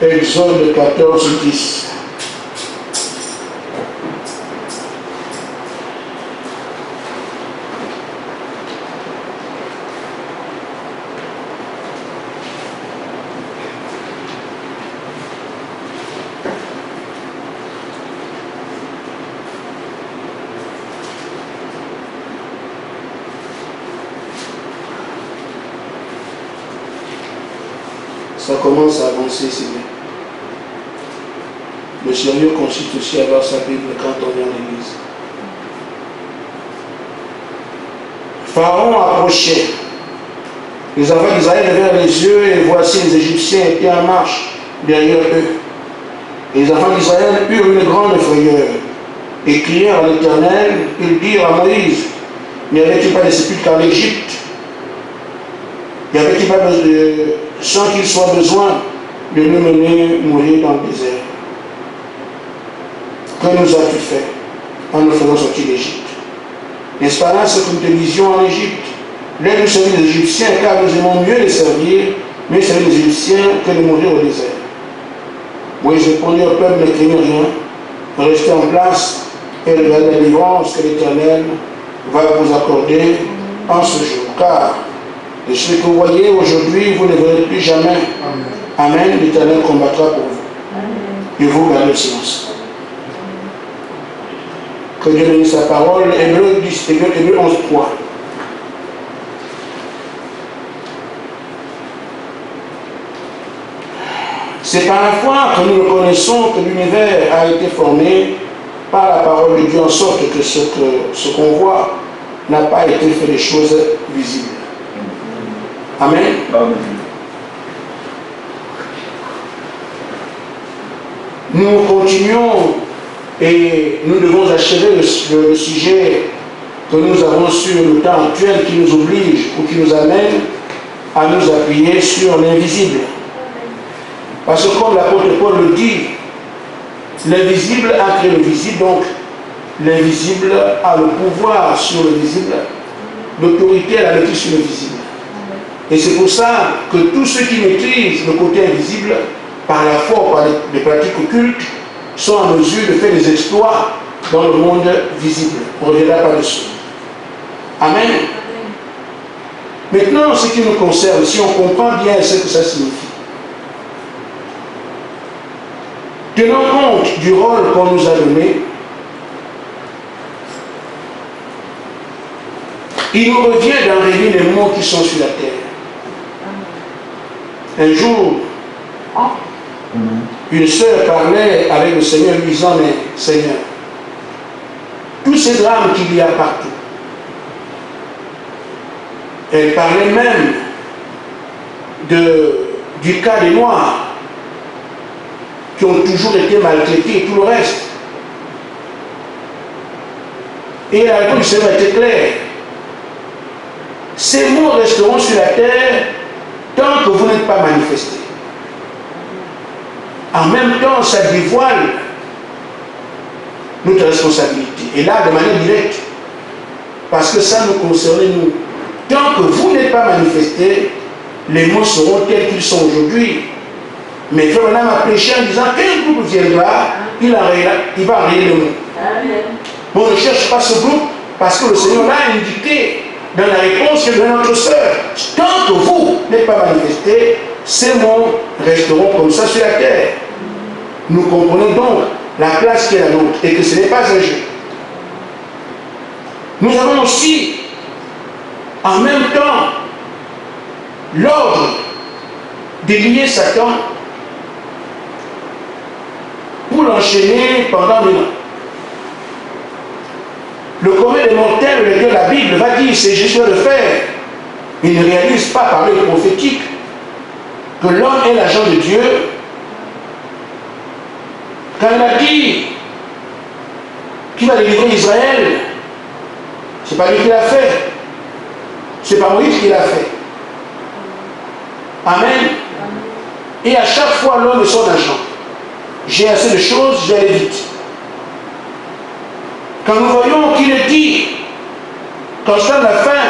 Exode 14, 10. Ça commence à avancer, c'est bien. Le Seigneur consiste aussi à avoir sa Bible quand on vient à l'église. Pharaon approchait. Les enfants d'Israël levèrent les yeux et voici les Égyptiens étaient en marche derrière eux. Et les enfants d'Israël eurent une grande frayeur et crièrent à l'Éternel. Ils dirent à Moïse, n'y avait-il pas de sépulcre en Égypte? N'y avait-il pas sans qu'il soit besoin de nous mener mourir dans le désert? Que nous as-tu fait en nous faisant sortir d'Égypte? N'est-ce pas là ce que nous te disions en Égypte? Laisse-nous servir les Égyptiens, car nous aimons mieux les servir, mieux servir les Égyptiens que de mourir au désert. Moïse répondit au peuple, ne craignez rien, restez en place et regardez la délivrance que l'Éternel va vous accorder en ce jour. Car de ce que vous voyez aujourd'hui, vous ne verrez plus jamais. Amen. L'Éternel combattra pour vous. Amen. Et vous gardez le silence. Que Dieu bénisse sa parole. Hébreu 11, 3. C'est par la foi que nous reconnaissons que l'univers a été formé par la parole de Dieu, en sorte que ce qu'on voit n'a pas été fait des choses visibles. Amen. Amen. Nous continuons et nous devons achever le sujet que nous avons sur le temps actuel qui nous oblige ou qui nous amène à nous appuyer sur l'invisible. Parce que comme l'apôtre Paul le dit, l'invisible a créé le visible, donc l'invisible a le pouvoir sur le visible, l'autorité a la maîtrise sur le visible. Et c'est pour ça que tous ceux qui maîtrisent le côté invisible, par la foi, par les pratiques occultes, sont en mesure de faire des exploits dans le monde visible. On ne reviendra pas dessus. Amen. Maintenant, ce qui nous concerne, si on comprend bien ce que ça signifie, tenant compte du rôle qu'on nous a donné, il nous revient d'enrayer les mots qui sont sur la terre. Un jour, une sœur parlait avec le Seigneur, lui disant, mais Seigneur, tous ces drames qu'il y a partout, elle parlait même du cas des Noirs, qui ont toujours été maltraités et tout le reste. Et la réponse du Seigneur était claire. Ces mots resteront sur la terre tant que vous n'êtes pas manifestés. En même temps, ça dévoile notre responsabilité. Et là, de manière directe, parce que ça nous concerne nous. Tant que vous n'êtes pas manifestés, les mots seront tels qu'ils sont aujourd'hui. Mais frère Branham a prêché en disant qu'un groupe viendra, il va enrayer le mot. Bon, on ne cherche pas ce groupe parce que le Seigneur l'a indiqué dans la réponse que de notre sœur. Tant que vous n'êtes pas manifestés, ces mots resteront comme ça sur la terre. Nous comprenons donc la place qui est la nôtre et que ce n'est pas un jeu. Nous avons aussi, en même temps, l'ordre d'éliminer Satan pour l'enchaîner pendant 1000 ans. Le commun des mortels, le Dieu de la Bible va dire, c'est juste de le faire. Il ne réalise pas par l'œil prophétique que l'homme est l'agent de Dieu. Quand il a dit qu'il va délivrer Israël, c'est pas lui qui l'a fait. C'est pas Moïse qui l'a fait. Amen. Et à chaque fois, l'homme est son agent. J'ai assez de choses, je vais aller vite. Quand nous voyons qu'il est dit, quand je donne la fin,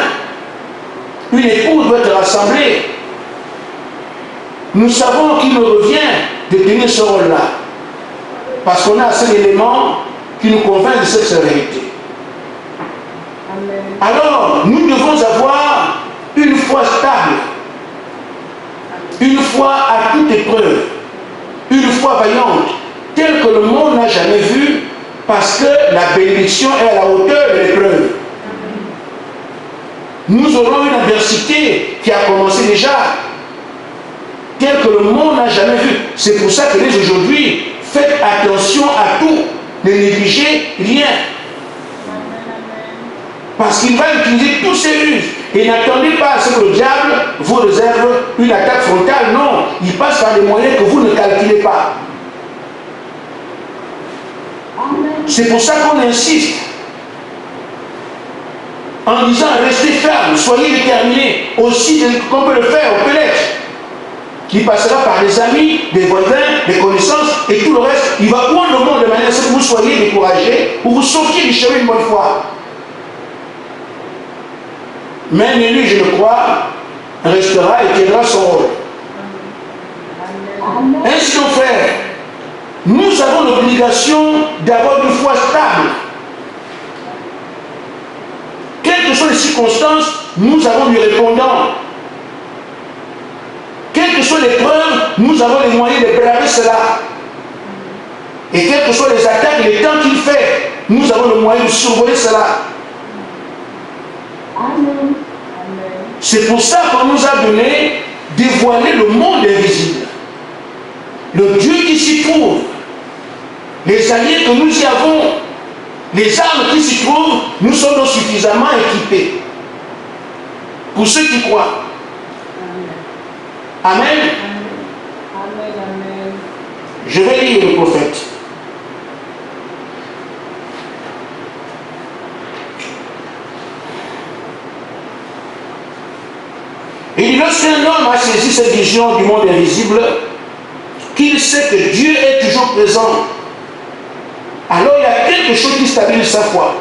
une épouse doit être rassemblée. nous savons qu'il nous revient de tenir ce rôle-là. Parce qu'on a assez d'éléments qui nous convainquent de cette réalité. Alors, nous devons avoir une foi stable, une foi à toute épreuve, une foi vaillante, telle que le monde n'a jamais vue, parce que la bénédiction est à la hauteur de l'épreuve. Nous aurons une adversité qui a commencé déjà, telle que le monde n'a jamais vue. C'est pour ça que dès aujourd'hui, faites attention à tout, ne négligez rien. Parce qu'il va utiliser tous ses ruses. Et n'attendez pas à ce que le diable vous réserve une attaque frontale. Non, il passe par des moyens que vous ne calculez pas. C'est pour ça qu'on insiste en disant restez ferme, soyez déterminés, aussi qu'on peut le faire au peut-être, qui passera par des amis, des voisins, des connaissances et tout le reste. Il va prendre le monde de manière à ce que vous soyez découragés ou vous sortiez du chemin une bonne fois. Mais un élu, je le crois, restera et tiendra son rôle. Ainsi donc, frère, nous avons l'obligation d'avoir une foi stable. Quelles que soient les circonstances, nous avons du répondant. Quelles que soient les preuves, nous avons les moyens de braver cela. Et quelles que soient les attaques et les temps qu'il fait, nous avons le moyen de survoler cela. Amen. C'est pour ça qu'on nous a donné dévoiler le monde invisible. Le Dieu qui s'y trouve, les alliés que nous y avons, les armes qui s'y trouvent, nous sommes donc suffisamment équipés. Pour ceux qui croient. Amen. Amen. Amen. Je vais lire le prophète. Il dit, lorsqu'un homme a saisi cette vision du monde invisible, qu'il sait que Dieu est toujours présent, alors il y a quelque chose qui stabilise sa foi.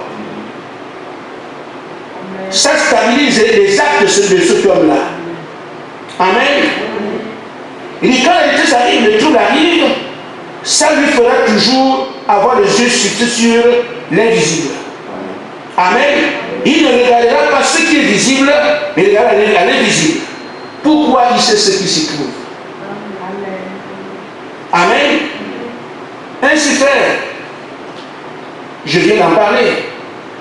Ça stabilise les actes de cet homme-là. Amen. Il dit, quand la détresse arrive, le trouble arrive, ça lui fera toujours avoir les yeux fixés sur l'invisible. Amen. Il ne regardera pas ce qui est visible, mais il regardera l'invisible. Pourquoi il sait ce qui s'y trouve. Amen. Ainsi frère, je viens d'en parler.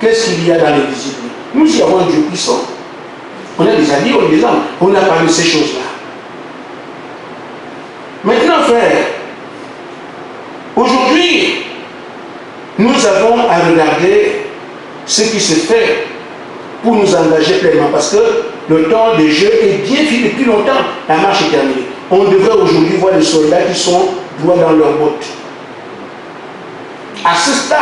Qu'est-ce qu'il y a dans l'invisible? Nous y avons un Dieu puissant. On a des amis, on a des hommes. On a parlé de ces choses-là. Maintenant frère, aujourd'hui, nous avons à regarder ce qui se fait pour nous engager pleinement, parce que le temps des jeux est bien fini depuis longtemps, la marche est terminée. On devrait aujourd'hui voir les soldats qui sont droits dans leurs bottes. À ce stade,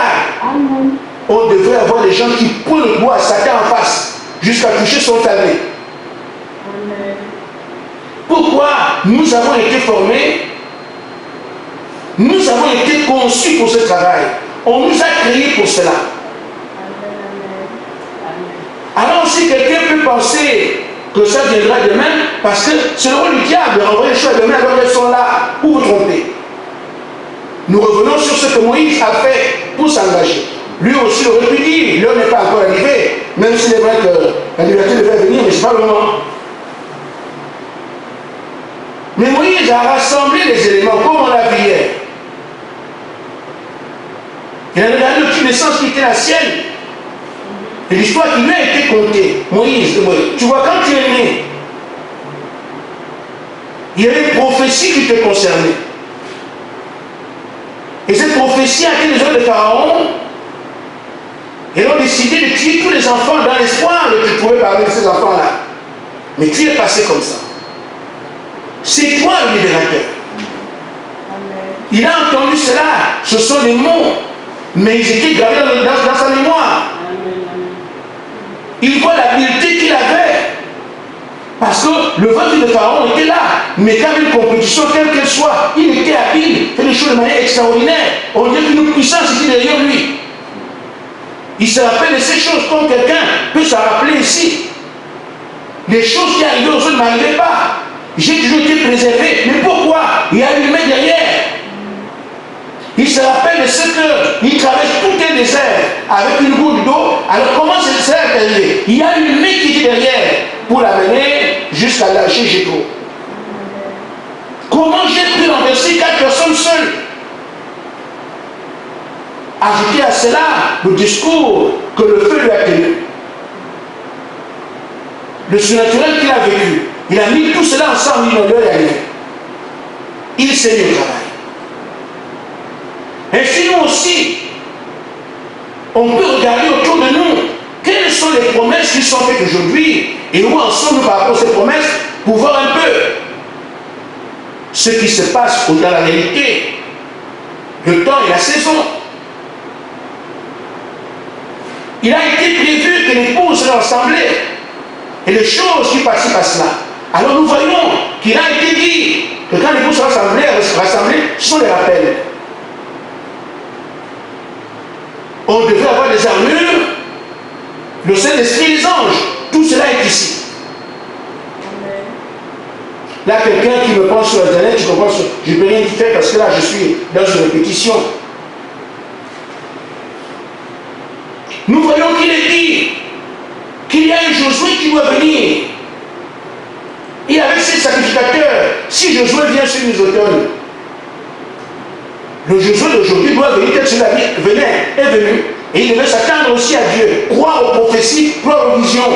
on devrait avoir des gens qui pointent le doigt à Satan en face, jusqu'à toucher son talent. Pourquoi? Nous avons été formés, nous avons été conçus pour ce travail. On nous a créés pour cela. Alors si quelqu'un peut penser que ça viendra demain, parce que c'est le rôle du diable de renvoyer les choses demain alors qu'elles sont là pour vous tromper. Nous revenons sur ce que Moïse a fait pour s'engager. Lui aussi aurait pu dire, l'heure n'est pas encore arrivée, même s'il est vrai que la liberté devait venir, mais ce n'est pas le moment. Mais Moïse a rassemblé les éléments comme on l'a vu hier. Il a regardé toute naissance qui était la sienne. Et l'histoire qui lui a été contée. Moïse, tu vois, quand tu es né, il y avait une prophétie qui te concernait. Et cette prophétie a été les hommes de Pharaon. Et ont décidé de tuer tous les enfants dans l'espoir de te trouver parmi ces enfants-là. Mais tu es passé comme ça. C'est toi le libérateur. Il a entendu cela. Ce sont des mots. Mais ils étaient gravés dans sa mémoire. Il voit l'habileté qu'il avait. Parce que le ventre de Pharaon était là. Mais quand une compétition, quelle qu'elle soit, il était habile, il fait des choses de manière extraordinaire. On dirait qu'une puissance était derrière lui. Il se rappelle de ces choses comme quelqu'un peut se rappeler ici. Les choses qui arrivaient aux autres n'arrivaient pas. J'ai toujours été préservé. Mais pourquoi? Il y a une main derrière. Il se rappelle de ce qu'il traverse tout un désert avec une goutte d'eau. Alors comment ce désert est arrivé? Il y a une main qui est derrière pour l'amener jusqu'à lâcher Jéco. Comment j'ai pu renverser 4 personnes seules? Ajouter à cela le discours que le feu lui a tenu. Le surnaturel qu'il a vécu. Il a mis tout cela ensemble, il ne leur a rien. Il s'est mis au travail. Ainsi nous aussi, on peut regarder autour de nous quelles sont les promesses qui sont faites aujourd'hui et où en sommes-nous par rapport à ces promesses pour voir un peu ce qui se passe dans la réalité, le temps et la saison. Il a été prévu que l'épouse soit rassemblée et les choses qui participent à cela. Alors nous voyons qu'il a été dit que quand l'épouse sera rassemblée, ce sont les rappels. On devrait avoir des armures, le Saint-Esprit et les anges. Tout cela est ici. Amen. Là, quelqu'un qui me prend sur Internet, je comprends, je ne peux rien faire parce que là, je suis dans une répétition. Nous voyons qu'il est dit qu'il y a un Josué qui doit venir. Et avec ses sacrificateurs, si Josué vient sur les automnes, le Josué d'aujourd'hui doit venir tel que la vie est venu. Et il devait s'attendre aussi à Dieu, croire aux prophéties, croire aux visions.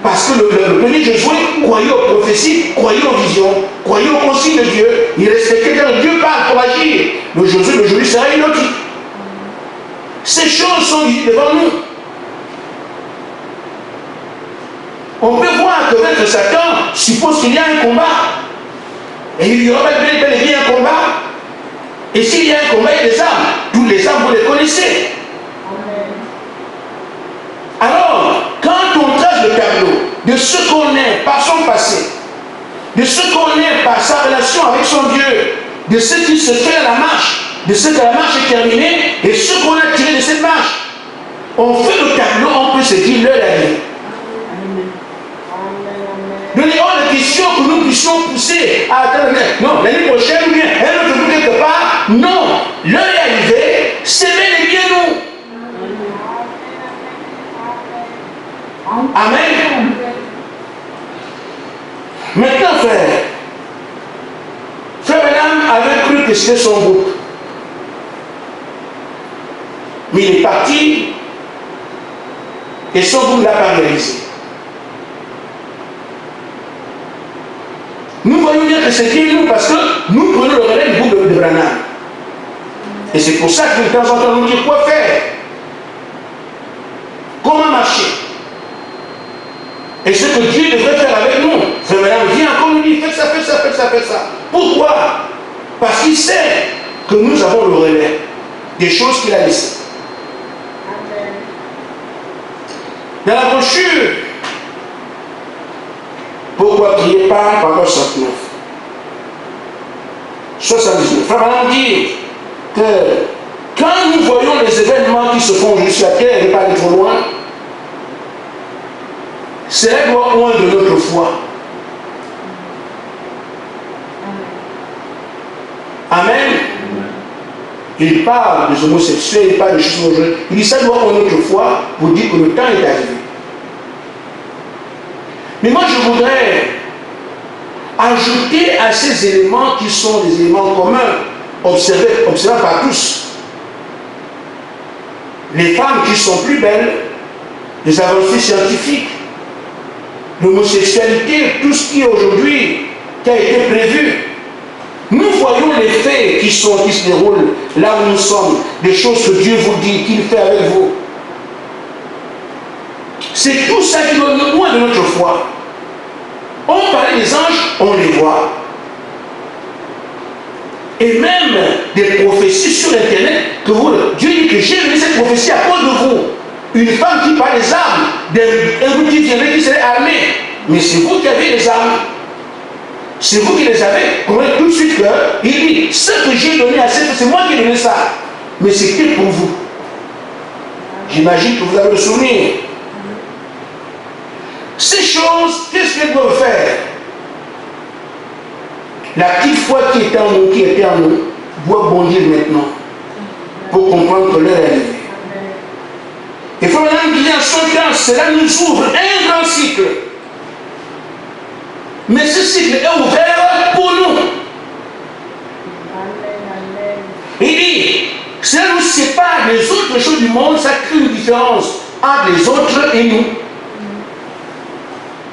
Parce que le premier Josué croyait aux prophéties, croyait aux visions, croyait aux consignes de Dieu. Il respectait quand Dieu parle pour agir. Le Josué d'aujourd'hui sera identique. Ces choses sont devant nous. On peut voir que notre Satan suppose qu'il y a un combat. Et il y aura bel et bien un combat. Et s'il y a un combat, il y a des armes. Toutes les armes, vous les connaissez. Alors, quand on trace le tableau de ce qu'on est par son passé, de ce qu'on est par sa relation avec son Dieu, de ce qui se fait à la marche, de ce que la marche est terminée, et ce qu'on a tiré de cette marche, on fait le tableau, on peut se dire l'heure arrive. Donc il est hors de question que nous puissions pousser à attendre. Non, l'année prochaine ou bien un autre bout quelque part. Non, l'heure est arrivée, c'est bel et bien nous. Amen. Maintenant, frère Branham avait cru que c'était son groupe. Mais il est parti et son groupe ne l'a pas réalisé. Nous voyons bien que c'est qui nous parce que nous prenons le relais du groupe de Branham. Et c'est pour ça que de temps en temps on nous dit quoi faire, comment marcher. Et ce que Dieu devrait faire avec nous, frère Branham vient encore nous dire faites ça, faites ça, faites ça, faites ça. Pourquoi? Parce qu'il sait que nous avons le relais des choses qu'il a laissées. Dans la brochure, pourquoi prier pas, page 69. 79. Frère Branham dit que quand nous voyons les événements qui se font jusqu'à la terre et pas aller trop loin, cela doit loin de notre foi. Amen. Il parle des homosexuels, il parle des choses dangereuses. Il dit ça doit loin de notre foi pour dire que le temps est arrivé. Mais moi je voudrais ajouter à ces éléments qui sont des éléments communs, observés par tous. Les femmes qui sont plus belles, les avancées scientifiques, l'homosexualité, tout ce qui est aujourd'hui, qui a été prévu. Nous voyons les faits qui se déroulent là où nous sommes, des choses que Dieu vous dit, qu'il fait avec vous. C'est tout ça qui doit nous loin de notre foi. On parlait des anges, on les voit. Et même des prophéties sur Internet, que Dieu dit que j'ai donné cette prophétie à cause de vous. Une femme qui parle des armes, un groupe qui viendrait qui serait armé. Mais c'est vous qui avez les armes. C'est vous qui les avez. Comprenez tout de suite qu'il dit, ce que j'ai donné à cette, c'est moi qui ai donné ça. Mais c'était pour vous. J'imagine que vous avez le souvenir. Ces choses, qu'est-ce qu'elles doivent faire? la petite foi qui était en nous, doit bondir maintenant pour comprendre que l'heure est arrivée. Et Frère Branham disait en son temps, cela nous ouvre un grand cycle. Mais ce cycle est ouvert pour nous. Il dit, cela nous sépare des autres choses du monde, ça crée une différence entre les autres et nous.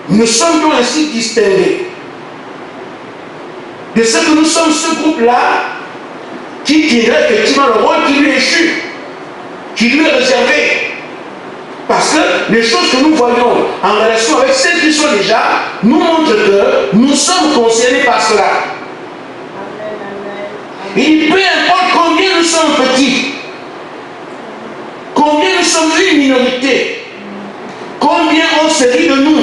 Nous sommes donc ainsi distingués. De ce que nous sommes ce groupe-là qui dirait effectivement le rôle qui lui est échu, qui lui est réservé. Parce que les choses que nous voyons en relation avec celles qui sont déjà nous montrent que nous sommes concernés par cela. Et peu importe combien nous sommes petits, combien nous sommes une minorité, combien on se rit de nous,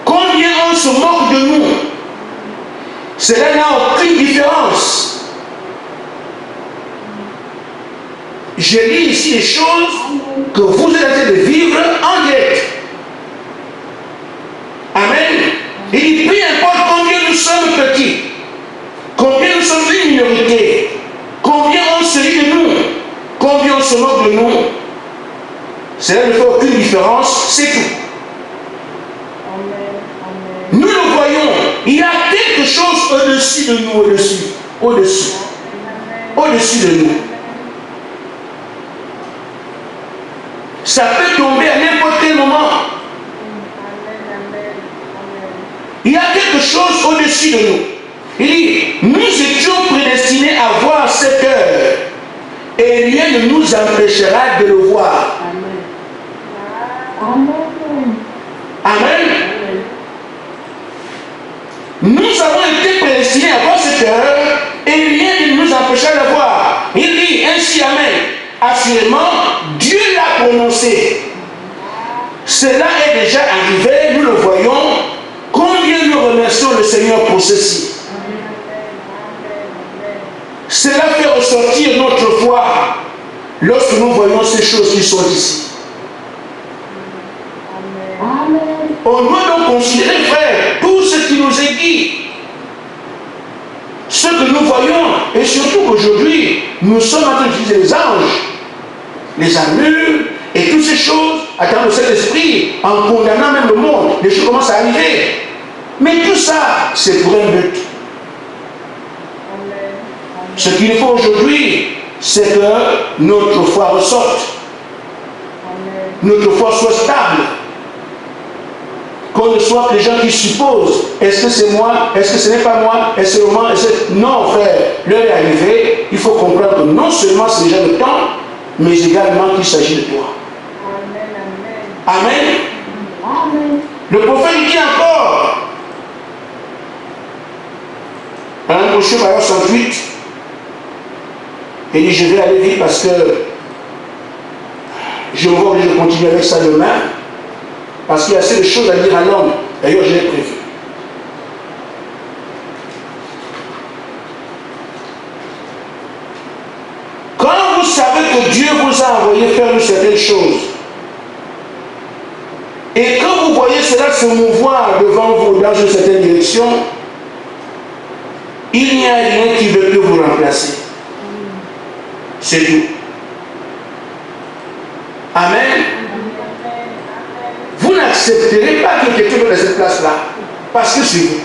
combien on se moque de nous, cela n'a aucune différence. Je lis ici les choses que vous êtes en train de vivre en direct. Amen. Il dit, peu importe combien nous sommes petits, combien nous sommes une minorité, combien on se rit de nous, combien on se moque de nous, cela ne fait aucune différence, c'est tout. Nous le voyons, il y a quelque chose au-dessus de nous, au-dessus de nous. Ça peut tomber à n'importe quel moment. Il y a quelque chose au-dessus de nous. Il dit, nous étions prédestinés à voir cette heure et rien ne nous empêchera de le voir. Amen. Amen. Nous avons été prédestinés à voir cette heure et rien ne nous empêchera de le voir. Il dit ainsi, Amen. Assurément, Dieu l'a prononcé. Cela est déjà arrivé, nous le voyons. Combien nous remercions le Seigneur pour ceci. Cela fait ressortir notre foi lorsque nous voyons ces choses qui sont ici. On doit donc considérer, frère, tout ce qui nous est dit, ce que nous voyons, et surtout qu'aujourd'hui, nous sommes en train d'utiliser les anges, les armures, et toutes ces choses, à travers le Saint-Esprit, en condamnant même le monde, les choses commencent à arriver. Mais tout ça, c'est pour un but. Ce qu'il faut aujourd'hui, c'est que notre foi ressorte. Notre foi soit stable. Qu'on ne soit que les gens qui supposent, est-ce que c'est moi, est-ce que ce n'est pas moi, est-ce que c'est moi, non frère, l'heure est arrivée, il faut comprendre que non seulement c'est déjà le temps, mais également qu'il s'agit de toi. Amen. Amen. Amen. Le prophète dit encore, dans le prochain paragraphe 108, il dit, je vais aller vite parce que je vais obligé de continuer avec ça demain, parce qu'il y a assez de choses à dire à l'homme. D'ailleurs, je l'ai prévu. Quand vous savez que Dieu vous a envoyé faire certaines choses, et quand vous voyez cela se mouvoir devant vous dans une certaine direction, il n'y a rien qui veut que vous remplacer. C'est tout. Amen. Vous n'accepterez pas que quelqu'un soit dans cette place-là, parce que c'est vous.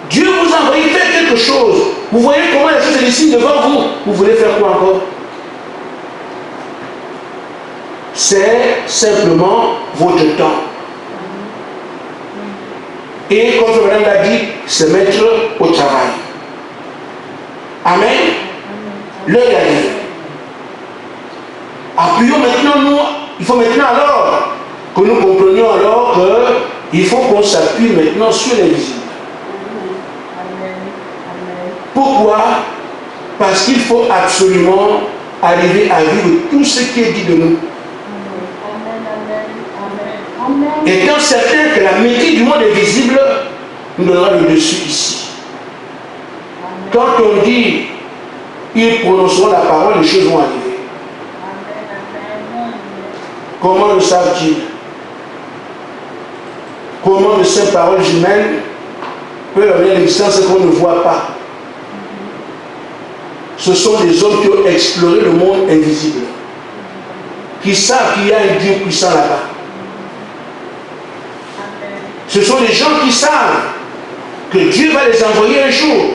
Dieu vous a envoyé faire quelque chose. Vous voyez comment la chose est ici devant vous. Vous voulez faire quoi encore? C'est simplement votre temps. Et comme le Madame l'a dit, se mettre au travail. Amen. L'heure est arrivée. Appuyons maintenant nous. Il faut maintenant alors que nous comprenions alors qu'il faut qu'on s'appuie maintenant sur l'invisible. Pourquoi? Parce qu'il faut absolument arriver à vivre tout ce qui est dit de nous. Étant certain que la maîtrise du monde invisible nous donnera le dessus ici. Quand on dit ils prononceront la parole, les choses vont arriver. Comment le savent-ils? Comment de ces paroles humaines peuvent avoir l'existence qu'on ne voit pas. Ce sont des hommes qui ont exploré le monde invisible, qui savent qu'il y a un Dieu puissant là-bas. Ce sont des gens qui savent que Dieu va les envoyer un jour,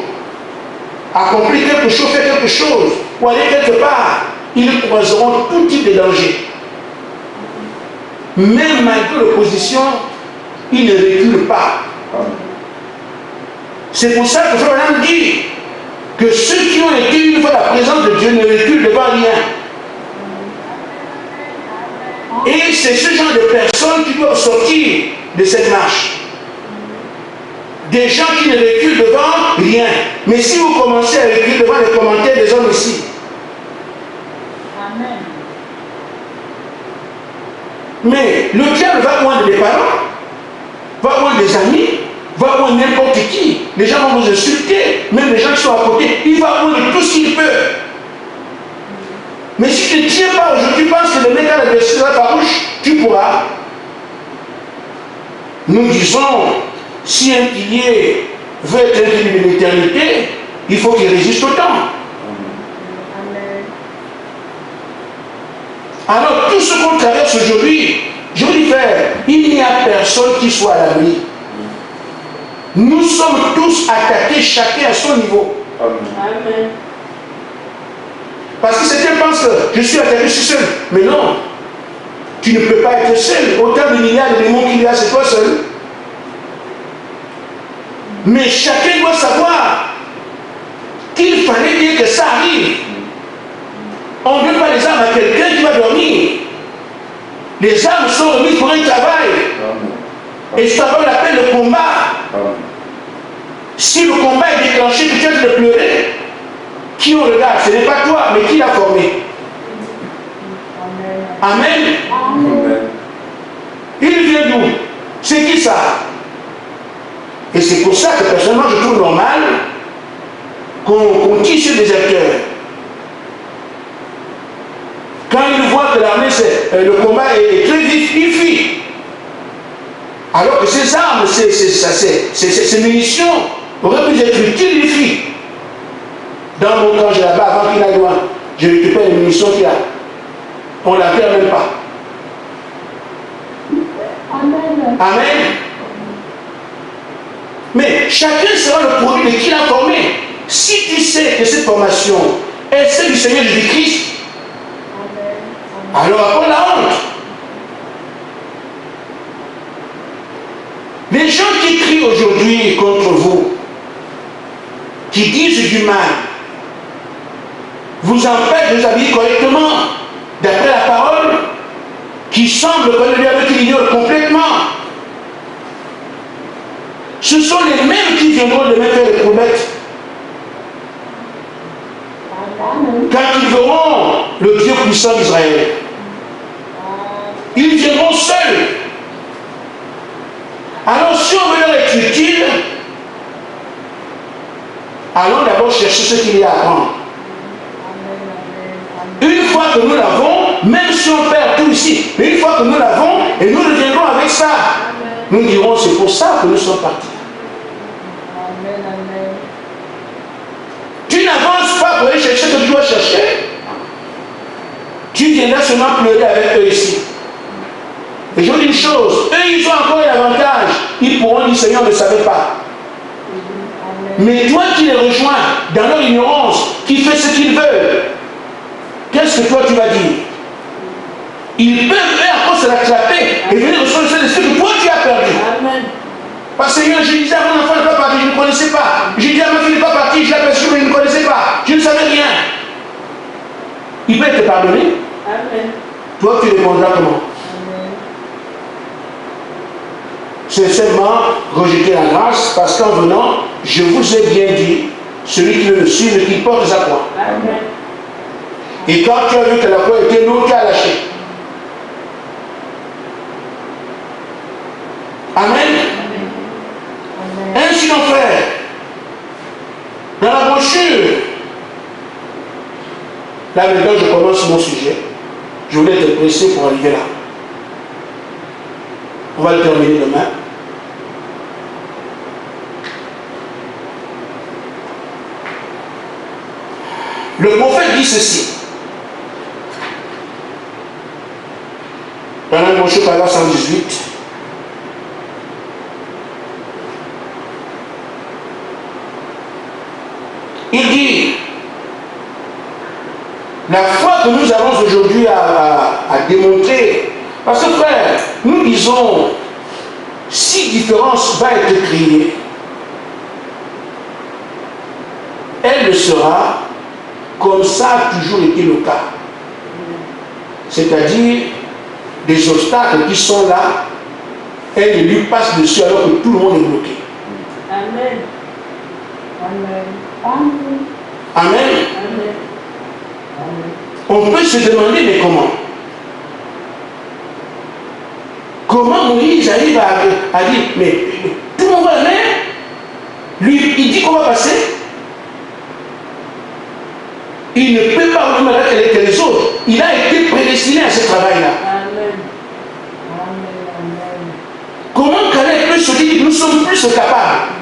accomplir quelque chose, faire quelque chose, ou aller quelque part. Ils croiseront tout type de danger. Même malgré l'opposition, ils ne reculent pas. C'est pour ça que Frère Branham dit que ceux qui ont été une fois la présence de Dieu ne reculent devant rien. Et c'est ce genre de personnes qui doivent sortir de cette marche. Des gens qui ne reculent devant rien. Mais si vous commencez à reculer devant les commentaires des hommes ici, Amen. mais le diable va prendre des parents, va prendre des amis, va prendre n'importe qui. Les gens vont vous insulter, même les gens qui sont à côté. Il va prendre tout ce qu'il peut. Mais si tu ne tiens pas aujourd'hui, tu penses que le mec a la blessure dans ta bouche, tu pourras. Nous disons, si un pilier veut être un pilier de l'éternité, il faut qu'il résiste au temps. Alors, tout ce qu'on traverse aujourd'hui, je vous dis, frère, il n'y a personne qui soit à l'abri. Nous sommes tous attaqués, chacun à son niveau. Amen. Parce que certains pensent que je suis attaqué, je suis seul. Mais non, tu ne peux pas être seul. Autant de milliards de démons qu'il y a, c'est toi seul. Mais chacun doit savoir qu'il fallait bien que ça arrive. On ne donne pas les armes à quelqu'un qui va dormir. Les armes sont remises pour un travail. Et ça vaut la peine le combat. Si le combat est déclenché, que tu as de pleurer, qui on regarde? Ce n'est pas toi, mais qui l'a formé? Amen. Amen. Il vient d'où? C'est qui ça? Et c'est pour ça que personnellement je trouve normal qu'on tisse sur des acteurs. Quand ils voient que l'armée, le combat est très vif, ils fuient. Alors que ces armes, ces munitions auraient pu être utiles, ils fuient. Dans mon camp, j'ai là-bas, avant qu'il aille loin, je récupère les munitions qu'il y a. On ne la perd même pas. Amen. Amen. Mais chacun sera le produit de qui l'a formé. Si tu sais que cette formation est celle du Seigneur Jésus-Christ, alors après la honte. Les gens qui crient aujourd'hui contre vous, qui disent du mal, vous empêchent de vous habiller correctement, d'après la parole, qui semble que le diable qui l'ignore complètement. Ce sont les mêmes qui viendront demain faire les promesses. Quand ils verront le Dieu puissant d'Israël, ils viendront seuls. Alors si on veut leur être utile, allons d'abord chercher ce qu'il y a à apprendre. Une fois que nous l'avons, même si on perd tout ici, mais une fois que nous l'avons, et nous reviendrons avec ça, nous dirons c'est pour ça que nous sommes partis. Tu n'avances pas pour aller chercher ce que tu dois chercher. Tu viendras seulement pleurer avec eux ici. Et je vous dis une chose, eux ils ont encore l'avantage. Ils pourront dire Seigneur, on ne savait pas. Mais toi qui les rejoins dans leur ignorance, qui fait ce qu'ils veulent, qu'est-ce que toi tu vas dire? Ils peuvent eux encore se l'attraper et venir recevoir ce que toi tu as perdu. Amen. Parce que Seigneur, je disais à mon enfant n'est pas parti, je ne connaissais pas. Je disais à ma fille n'est pas partie, je l'ai aperçu, mais je ne connaissais pas. Je ne savais rien. Il peut te pardonner. Amen. Toi tu répondras comment? C'est seulement rejeter la grâce, parce qu'en venant, je vous ai bien dit, celui qui veut le suivre, qui porte sa croix. Amen. Et quand tu as vu que la croix était lourde, tu as lâché. Amen. Ainsi donc, frère, dans la brochure, là maintenant je commence mon sujet. Je voulais te presser pour arriver là. On va le terminer demain. dit ceci. Dans un brochure paragraphe 118. Il dit, la foi que nous avons aujourd'hui à démontrer, parce que frère, nous disons, si différence va être créée, elle le sera comme ça a toujours été le cas. C'est-à-dire, des obstacles qui sont là, elle lui passe dessus alors que tout le monde est bloqué. Amen. Amen. Amen. Amen. On peut se demander, mais comment? Comment Moïse arrive à dire, mais tout le monde va la mer? Lui, il dit qu'on va passer. Il ne peut pas remettre que les autres. Il a été prédestiné à ce travail-là. Amen. Amen. Comment Caleb peut se dire que nous sommes plus capables?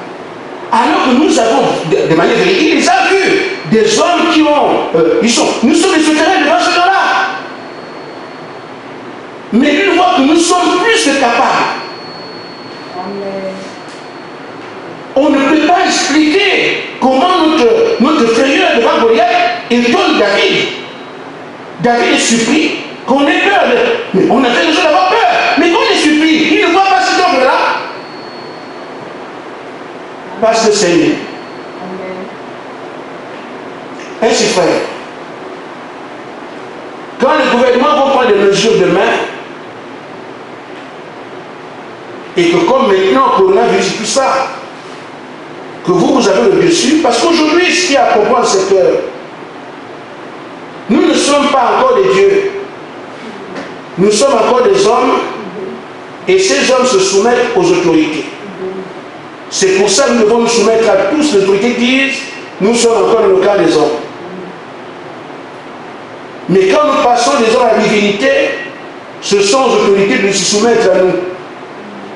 Alors que nous avons, de manière véridique, il les a vus, des hommes qui ont, nous sommes les souterrains devant ce temps-là. Mais lui voit que nous sommes plus que capables. Amen. On ne peut pas expliquer comment notre frayeur devant Goliath étonne David. David est surpris qu'on ait peur. Mais on a fait raison d'avoir peur. Mais qu'on est surpris, il ne voit pas cet homme-là. Parce que c'est lui. Ainsi, frère, quand le gouvernement va prendre des mesures demain, et que comme maintenant, coronavirus, tout ça, que vous avez le dessus, parce qu'aujourd'hui, ce qu'il y a à comprendre, c'est que nous ne sommes pas encore des dieux. Nous sommes encore des hommes, et ces hommes se soumettent aux autorités. C'est pour ça que nous devons nous soumettre à tous. Les autorités disent, nous sommes encore dans le cas des hommes. Mais quand nous passons des hommes à la divinité, ce sont aux autorités de se soumettre à nous.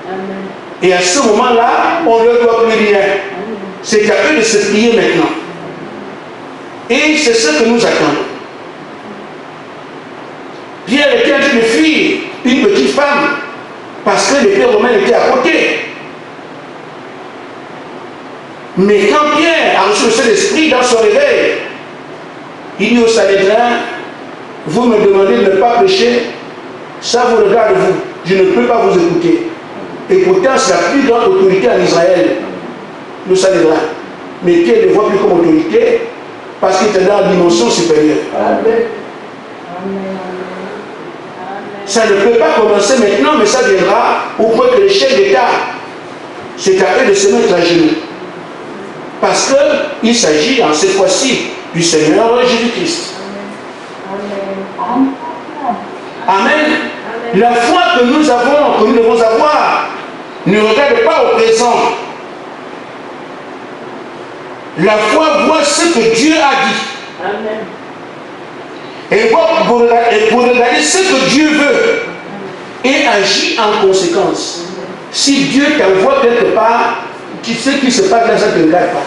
Amen. Et à ce moment-là, on ne leur doit plus rien. C'est à eux de se plier maintenant. Et c'est ce que nous attendons. Pierre était en train de fuir une petite femme parce que l'épée romaine était à côté. Mais quand Pierre a reçu le Saint-Esprit dans son réveil, il dit au Sanhédrin, vous me demandez de ne pas pécher, ça vous regarde vous, je ne peux pas vous écouter. Et pourtant, c'est la plus grande autorité en Israël, le Sanhédrin. Mais Pierre ne voit plus comme autorité parce qu'il était dans la dimension supérieure. Amen. Ça ne peut pas commencer maintenant, mais ça viendra au point que les chefs d'État, c'est à eux de se mettre à genoux. Parce qu'il s'agit, en cette fois-ci, du Seigneur Jésus-Christ. Amen. La foi que nous avons, que nous devons avoir, ne regarde pas au présent. La foi voit ce que Dieu a dit. Amen. Et pour regarder ce que Dieu veut et agit en conséquence. Si Dieu t'envoie quelque part, tu sais qu'il se passe là, ça ne te regarde pas.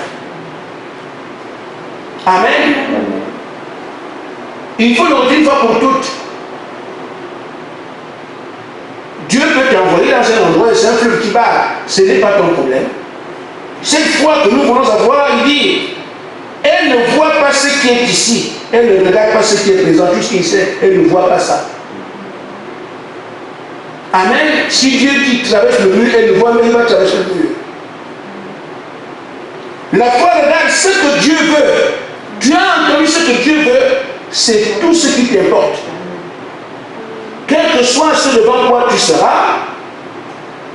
Amen. Il faut le redire une fois pour toutes. Dieu peut t'envoyer dans un endroit et c'est un fleuve qui bat. Ce n'est pas ton problème. Cette foi que nous voulons avoir, il dit, elle ne voit pas ce qui est ici. Elle ne regarde pas ce qui est présent, tout ce qu'il sait. Elle ne voit pas ça. Amen. Si Dieu dit traverse le mur, elle ne voit même pas traverser le mur. La foi regarde ce que Dieu veut. Tu as entendu ce que Dieu veut, c'est tout ce qui t'importe. Quel que soit ce devant quoi tu seras,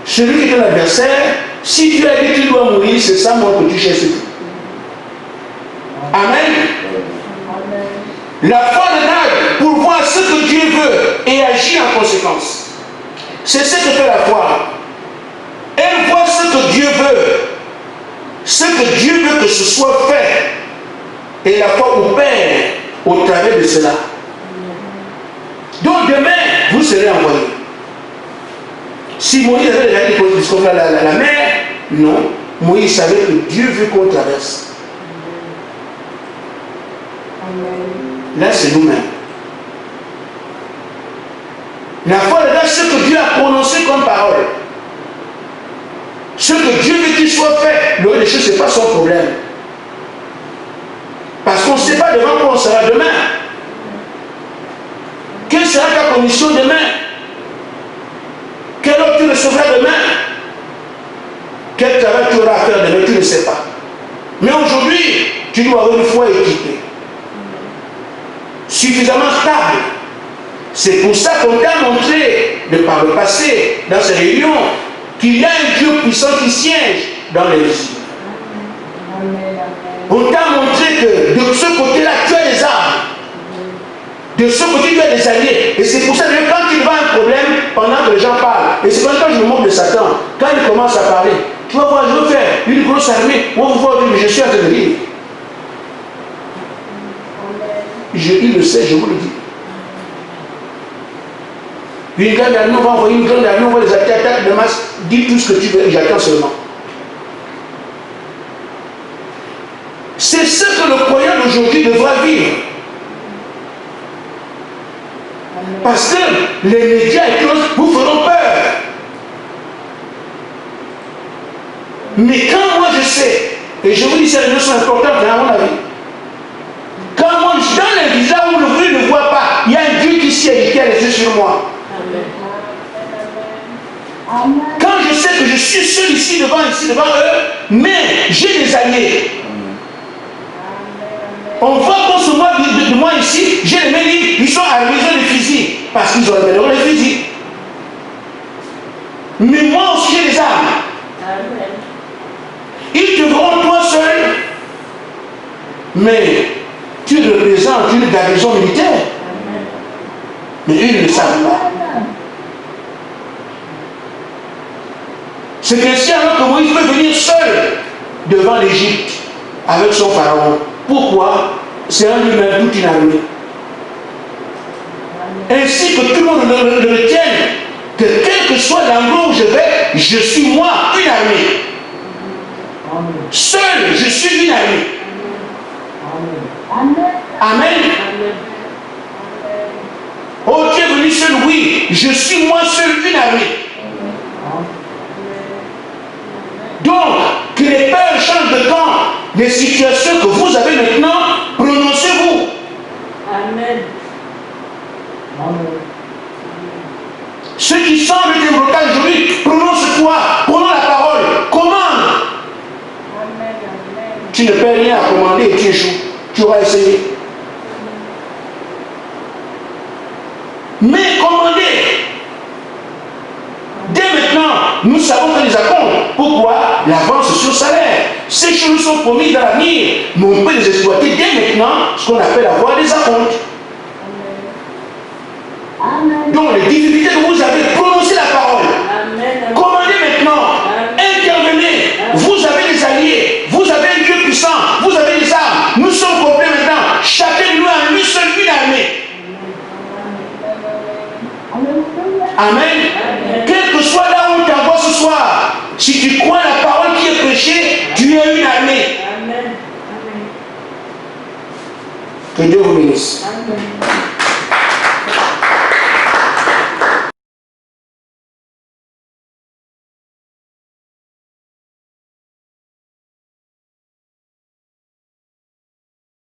celui qui est ton adversaire, si Dieu a dit que tu dois mourir, c'est ça moi que tu cherches. Amen. La foi regarde pour voir ce que Dieu veut et agit en conséquence. C'est ce que fait la foi. Elle voit ce que Dieu veut. Ce que Dieu veut que ce soit fait. Et la foi opère au travers de cela. Donc demain, vous serez envoyés. Si Moïse avait déjà dit qu'on discouvre la mer, non. Moïse savait que Dieu veut qu'on traverse. Amen. Là, c'est nous-mêmes. La foi est là, ce que Dieu a prononcé comme parole. Ce que Dieu veut qu'il soit fait, le reste des choses, ce n'est pas son problème. Parce qu'on ne sait pas devant quoi on sera demain. Quelle sera ta commission demain? Quelle heure tu recevras demain? Quel travail tu auras à faire demain? Tu ne sais pas. Mais aujourd'hui, tu dois avoir une foi équipée, suffisamment stable. C'est pour ça qu'on t'a montré, de par le passé, dans ces réunions, qu'il y a un Dieu puissant qui siège dans les vies. On t'a montré que de ce côté-là, tu as des armes. De ce côté, tu as des alliés. Et c'est pour ça que quand il va un problème, pendant que les gens parlent, et c'est quand je me moque de Satan, quand il commence à parler, tu vas voir, je veux faire une grosse armée, on va voir, mais je suis en train de vivre. Il le sait, je vous le dis. Une grande armée, on va envoyer une grande armée, on va les attaquer de masse. Dis tout ce que tu veux, j'attends seulement. C'est ce que le croyant d'aujourd'hui devra vivre. Parce que les médias et choses vous feront peur. Mais quand moi je sais, et je vous dis ces réunions sont importantes à mon avis, quand moi je suis dans les visages où le bruit ne voit pas, il y a un Dieu qui siège et qui a les yeux sur moi. Quand je sais que je suis seul ici devant eux, mais j'ai des alliés. On voit qu'on se moque de moi ici, j'ai les mêmes livres, ils sont armés, ils ont des fusils, parce qu'ils ont les fusils. Mais moi aussi j'ai des armes. Ils te verront toi seul, mais tu représentes une garnison militaire. Mais ils ne le savent pas. C'est ainsi alors que Moïse peut venir seul devant l'Égypte avec son pharaon. Pourquoi? C'est en lui-même toute une armée. Ainsi que tout le monde le retienne, que quel que soit l'endroit où je vais, je suis moi une armée. Seul, je suis une armée. Amen. Oh, tu es venu seul, oui. Je suis moi seul une armée. Donc, que les peurs changent de camp. Les situations que vous avez maintenant, prononcez-vous. Amen. Ceux qui semblent être bloqués aujourd'hui, prononce-toi, prenons la parole, commande. Amen. Tu ne peux rien à commander et tu échoues. Tu auras essayé. Mais commandez. Dès maintenant, nous savons que les acomptes. Pourquoi? L'avance sur salaire. Ces choses sont promises dans l'avenir, mais on peut les exploiter dès maintenant, ce qu'on appelle avoir des acomptes. Donc les difficultés que vous avez, prononcez la parole. Amen. Commandez maintenant. Intervenez. Vous avez des alliés. Vous avez un Dieu puissant. Vous avez des armes. Nous sommes complets maintenant. Chacun de nous a lui seul une armée. Amen. Quel que soit là où on t'envoie ce soir, si tu crois la parole qui est prêchée, tu es une armée. Amen. Que Dieu vous bénisse. Amen.